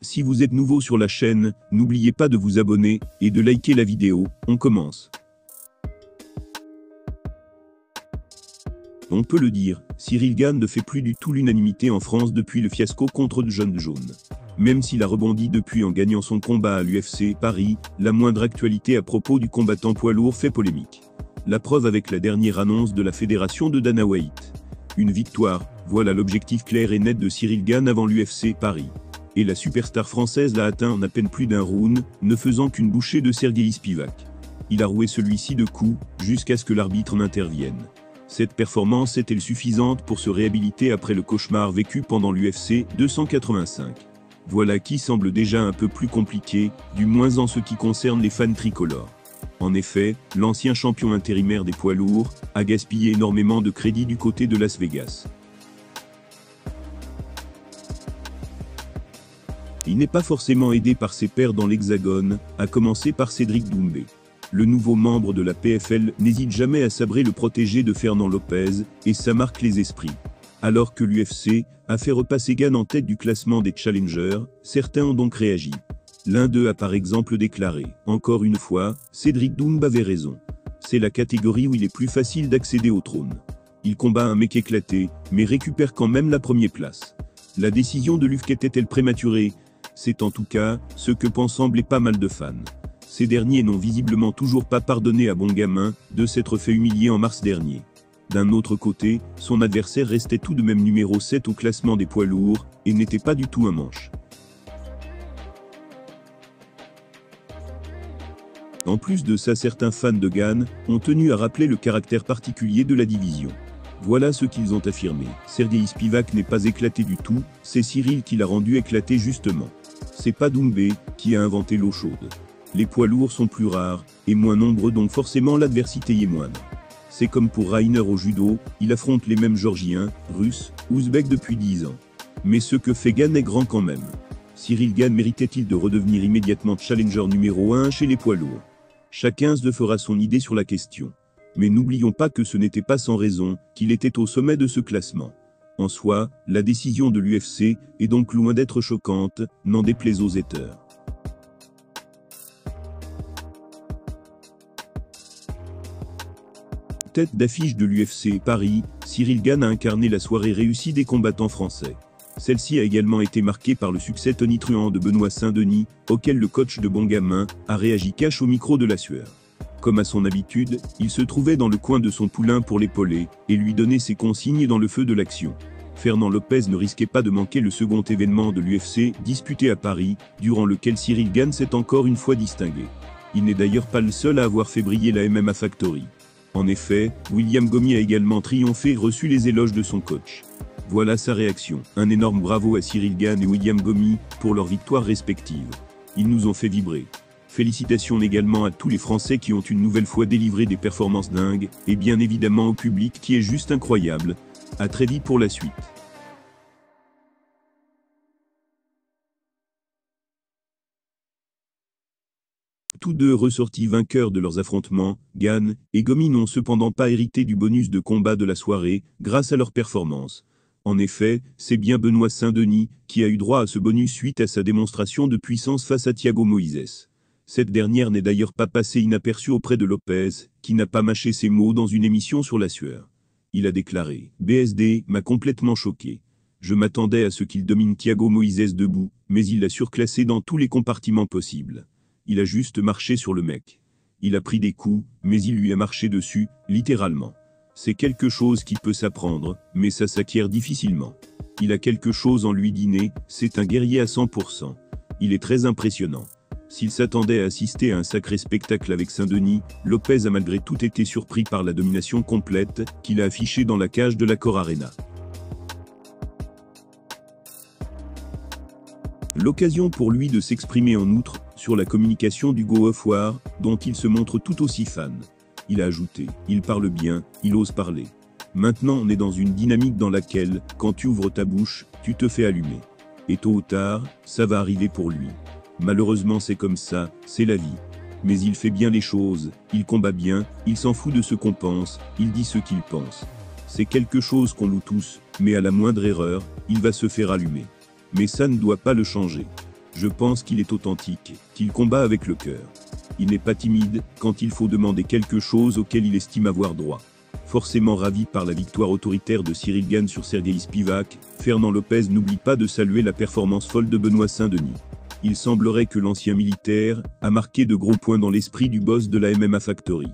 Si vous êtes nouveau sur la chaîne, n'oubliez pas de vous abonner et de liker la vidéo. On commence. On peut le dire, Cyril Gane ne fait plus du tout l'unanimité en France depuis le fiasco contre John Jones. Même s'il a rebondi depuis en gagnant son combat à l'UFC Paris, la moindre actualité à propos du combattant poids lourd fait polémique. La preuve avec la dernière annonce de la fédération de Dana White. Une victoire, voilà l'objectif clair et net de Cyril Gane avant l'UFC Paris. Et la superstar française l'a atteint en à peine plus d'un round, ne faisant qu'une bouchée de Sergueï Spivak. Il a roué celui-ci de coups, jusqu'à ce que l'arbitre n'intervienne. Cette performance est-elle suffisante pour se réhabiliter après le cauchemar vécu pendant l'UFC 285? Voilà qui semble déjà un peu plus compliqué, du moins en ce qui concerne les fans tricolores. En effet, l'ancien champion intérimaire des poids lourds a gaspillé énormément de crédit du côté de Las Vegas. Il n'est pas forcément aidé par ses pairs dans l'Hexagone, à commencer par Cédric Doumbé. Le nouveau membre de la PFL n'hésite jamais à sabrer le protégé de Fernand Lopez, et ça marque les esprits. Alors que l'UFC a fait repasser Gane en tête du classement des challengers, certains ont donc réagi. L'un d'eux a par exemple déclaré « Encore une fois, Cédric Doumbé avait raison. C'est la catégorie où il est plus facile d'accéder au trône. Il combat un mec éclaté, mais récupère quand même la première place. La décision de l'UFC était-elle prématurée ? C'est en tout cas ce que pensent semblait pas mal de fans. Ces derniers n'ont visiblement toujours pas pardonné à Bongamin de s'être fait humilier en mars dernier. D'un autre côté, son adversaire restait tout de même numéro 7 au classement des poids lourds, et n'était pas du tout un manche. En plus de ça, certains fans de Gane ont tenu à rappeler le caractère particulier de la division. Voilà ce qu'ils ont affirmé. Sergueï Spivak n'est pas éclaté du tout, c'est Cyril qui l'a rendu éclaté justement. C'est pas Doumbé qui a inventé l'eau chaude. Les poids lourds sont plus rares et moins nombreux, donc forcément l'adversité y est moindre. C'est comme pour Reiner au judo, il affronte les mêmes Géorgiens, Russes, Ouzbeks depuis 10 ans. Mais ce que fait Gane est grand quand même. Cyril Gane méritait-il de redevenir immédiatement challenger numéro 1 chez les poids lourds? Chacun se fera son idée sur la question. Mais n'oublions pas que ce n'était pas sans raison qu'il était au sommet de ce classement. En soi, la décision de l'UFC est donc loin d'être choquante, n'en déplaise aux haters. Tête d'affiche de l'UFC Paris, Cyril Gane a incarné la soirée réussie des combattants français. Celle-ci a également été marquée par le succès tonitruant de Benoît Saint-Denis, auquel le coach de Bongamin a réagi cash au micro de la sueur. Comme à son habitude, il se trouvait dans le coin de son poulain pour l'épauler et lui donner ses consignes dans le feu de l'action. Fernand Lopez ne risquait pas de manquer le second événement de l'UFC disputé à Paris, durant lequel Cyril Gane s'est encore une fois distingué. Il n'est d'ailleurs pas le seul à avoir fait briller la MMA Factory. En effet, William Gomis a également triomphé et reçu les éloges de son coach. Voilà sa réaction. Un énorme bravo à Cyril Gane et William Gomis pour leurs victoires respectives. Ils nous ont fait vibrer. Félicitations également à tous les Français qui ont une nouvelle fois délivré des performances dingues, et bien évidemment au public qui est juste incroyable. À très vite pour la suite. Tous deux ressortis vainqueurs de leurs affrontements, Gane et Gomis n'ont cependant pas hérité du bonus de combat de la soirée, grâce à leur performance. En effet, c'est bien Benoît Saint-Denis qui a eu droit à ce bonus suite à sa démonstration de puissance face à Thiago Moïses. Cette dernière n'est d'ailleurs pas passée inaperçue auprès de Lopez, qui n'a pas mâché ses mots dans une émission sur la sueur. Il a déclaré « BSD m'a complètement choqué. Je m'attendais à ce qu'il domine Thiago Moïses debout, mais il l'a surclassé dans tous les compartiments possibles. Il a juste marché sur le mec. Il a pris des coups, mais il lui a marché dessus, littéralement. C'est quelque chose qui peut s'apprendre, mais ça s'acquiert difficilement. Il a quelque chose en lui d'inné, c'est un guerrier à 100%. Il est très impressionnant. S'il s'attendait à assister à un sacré spectacle avec Saint-Denis, Lopez a malgré tout été surpris par la domination complète qu'il a affichée dans la cage de l'Accor Arena. L'occasion pour lui de s'exprimer en outre sur la communication du Go Off War, dont il se montre tout aussi fan. Il a ajouté « Il parle bien, il ose parler. Maintenant on est dans une dynamique dans laquelle, quand tu ouvres ta bouche, tu te fais allumer. Et tôt ou tard, ça va arriver pour lui. Malheureusement c'est comme ça, c'est la vie. Mais il fait bien les choses, il combat bien, il s'en fout de ce qu'on pense, il dit ce qu'il pense. C'est quelque chose qu'on loue tous, mais à la moindre erreur, il va se faire allumer. Mais ça ne doit pas le changer. Je pense qu'il est authentique, qu'il combat avec le cœur. Il n'est pas timide quand il faut demander quelque chose auquel il estime avoir droit. Forcément ravi par la victoire autoritaire de Cyril Gane sur Sergueï Spivak, Fernand Lopez n'oublie pas de saluer la performance folle de Benoît Saint-Denis. Il semblerait que l'ancien militaire a marqué de gros points dans l'esprit du boss de la MMA Factory.